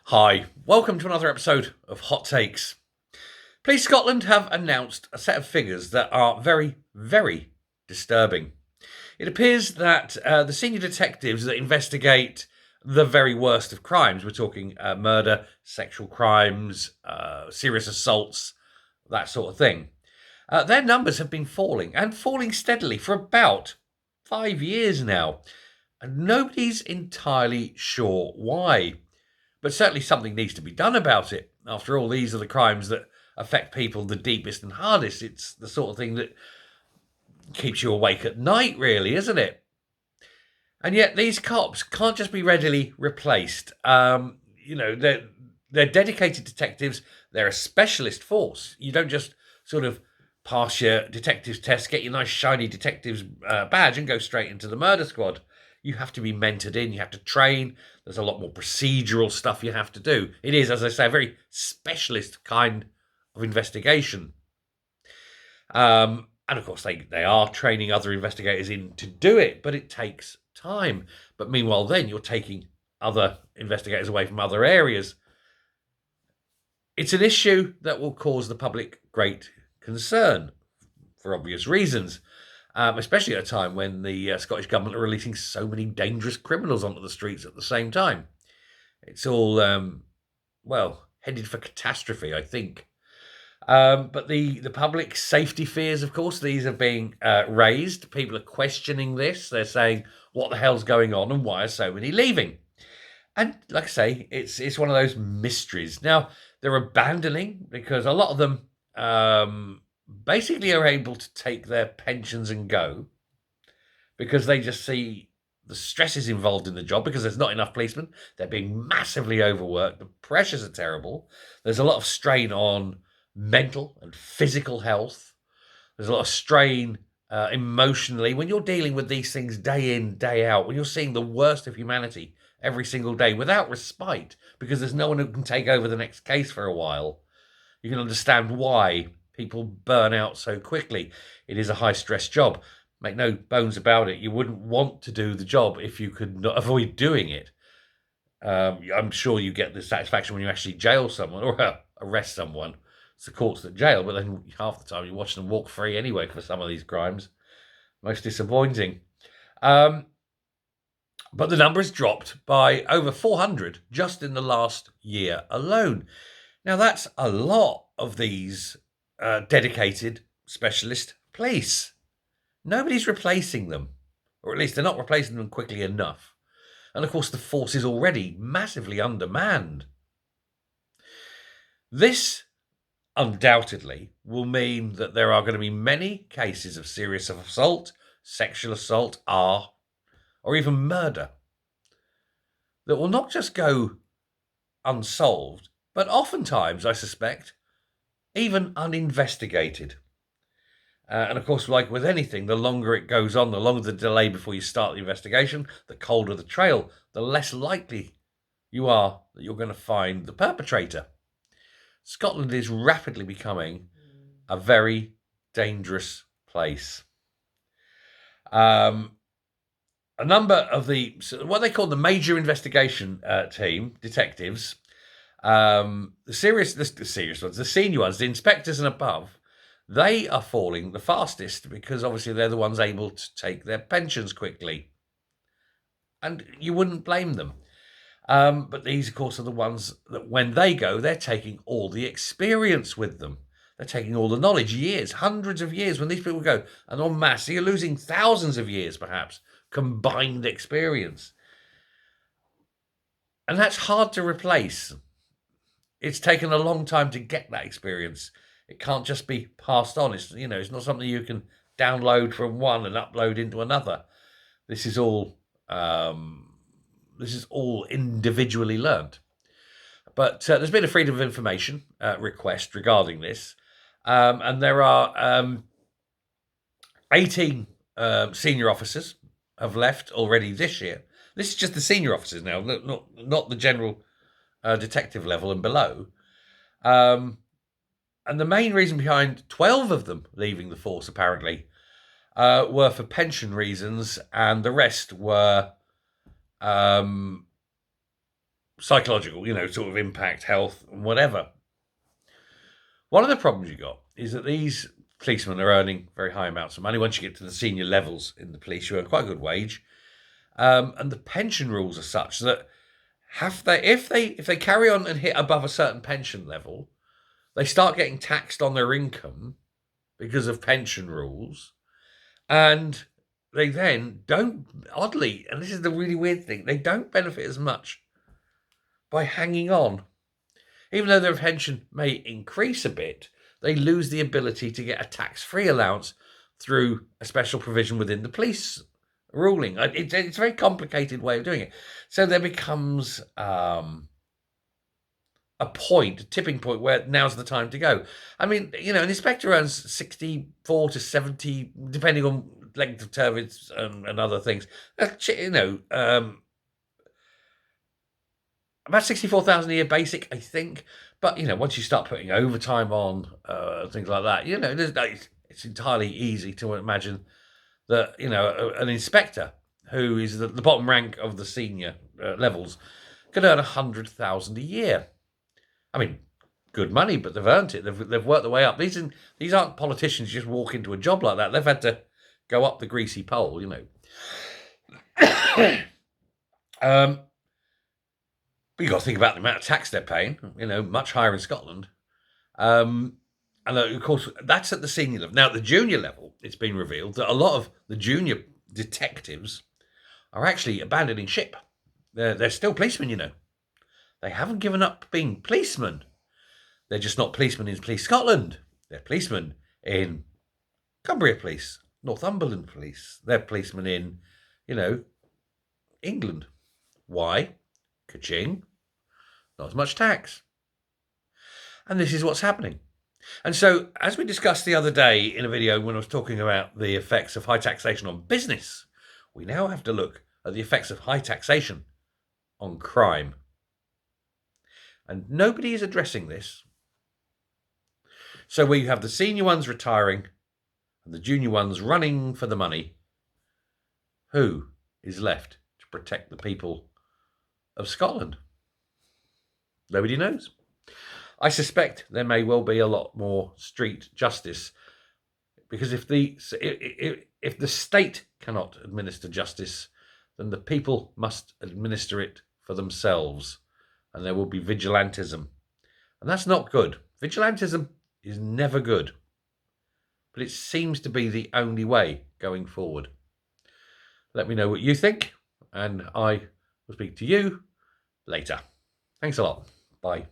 Hi, welcome to another episode of Hot Takes. Police Scotland have announced a set of figures that are very, very disturbing. It appears that the senior detectives that investigate the very worst of crimes, we're talking murder, sexual crimes, serious assaults, that sort of thing, their numbers have been falling and falling steadily for about 5 years now. And nobody's entirely sure why. But certainly something needs to be done about it. After all, these are the crimes that affect people the deepest and hardest. It's the sort of thing that keeps you awake at night, really, isn't it? And yet these cops can't just be readily replaced. They're dedicated detectives. They're a specialist force. You don't just sort of pass your detectives test, get your nice shiny detectives badge, and go straight into the murder squad. You have to be mentored in. You have to train. There's a lot more procedural stuff you have to do. It is, as I say, a very specialist kind of investigation. And of course, they are training other investigators in to do it, but it takes time. But meanwhile, then you're taking other investigators away from other areas. It's an issue that will cause the public great concern for obvious reasons, especially at a time when the Scottish Government are releasing so many dangerous criminals onto the streets at the same time. It's all, headed for catastrophe, I think. But the public safety fears, of course, these are being raised. People are questioning this. They're saying, what the hell's going on and why are so many leaving? And like I say, it's one of those mysteries. Now, they're abandoning because a lot of them basically are able to take their pensions and go because they just see the stresses involved in the job because there's not enough policemen. They're being massively overworked. The pressures are terrible. There's a lot of strain on mental and physical health. There's a lot of strain emotionally when you're dealing with these things day in, day out, when you're seeing the worst of humanity every single day without respite because there's no one who can take over the next case for a while. You can understand why people burn out so quickly. It is a high stress job. Make no bones about it. You wouldn't want to do the job if you could not avoid doing it. I'm sure you get the satisfaction when you actually jail someone or arrest someone. It's the courts that jail, but then half the time you watch them walk free anyway for some of these crimes. Most disappointing. But the number has dropped by over 400 just in the last year alone. Now, that's a lot of these dedicated specialist police. Nobody's replacing them, or at least they're not replacing them quickly enough. And of course, the force is already massively undermanned. This undoubtedly will mean that there are going to be many cases of serious assault, sexual assault, or even murder that will not just go unsolved, but oftentimes, I suspect, even uninvestigated. And of course, like with anything, the longer it goes on, the longer the delay before you start the investigation, the colder the trail, the less likely you are that you're going to find the perpetrator. Scotland is rapidly becoming a very dangerous place. A number of what they call the major investigation team, detectives, the serious ones, the senior ones, the inspectors and above, they are falling the fastest because obviously they're the ones able to take their pensions quickly. And you wouldn't blame them. But these, of course, are the ones that when they go, they're taking all the experience with them. They're taking all the knowledge, years, hundreds of years. When these people go, and en masse, you're losing thousands of years, perhaps, combined experience. And that's hard to replace. It's taken a long time to get that experience. It can't just be passed on. It's not something you can download from one and upload into another. This is all individually learned. But there's been a freedom of information request regarding this, and there are 18 senior officers have left already this year. This is just the senior officers now, not the general detective level and below. And the main reason behind 12 of them leaving the force, apparently, were for pension reasons, and the rest were psychological, sort of impact, health, and whatever. One of the problems you got is that these policemen are earning very high amounts of money. Once you get to the senior levels in the police, you earn quite a good wage. And the pension rules are such that if they carry on and hit above a certain pension level, they start getting taxed on their income because of pension rules, and they then don't, oddly, and this is the really weird thing, they don't benefit as much by hanging on. Even though their pension may increase a bit, they lose the ability to get a tax-free allowance through a special provision within the police ruling. It's a very complicated way of doing it. So there becomes a tipping point, where now's the time to go. I mean, an inspector earns 64 to 70, depending on length of term and other things. About 64,000 a year basic, I think. But, once you start putting overtime on, things like that, it's entirely easy to imagine that, an inspector who is the bottom rank of the senior levels could earn 100,000 a year. I mean, good money, but they've earned it. They've worked their way up. These aren't politicians just walk into a job like that. They've had to go up the greasy pole, But you've got to think about the amount of tax they're paying, much higher in Scotland. And of course, that's at the senior level. Now, at the junior level, it's been revealed that a lot of the junior detectives are actually abandoning ship. They're still policemen, They haven't given up being policemen. They're just not policemen in Police Scotland. They're policemen in Cumbria Police, Northumberland Police. They're policemen in, England. Why? Ka-ching. Not as much tax. And this is what's happening. And so, as we discussed the other day in a video when I was talking about the effects of high taxation on business, we now have to look at the effects of high taxation on crime. And nobody is addressing this. So where you have the senior ones retiring and the junior ones running for the money, who is left to protect the people of Scotland? Nobody knows. I suspect there may well be a lot more street justice, because if the state cannot administer justice, then the people must administer it for themselves, and there will be vigilantism. And that's not good. Vigilantism is never good, but it seems to be the only way going forward. Let me know what you think, and I will speak to you later. Thanks a lot. Bye.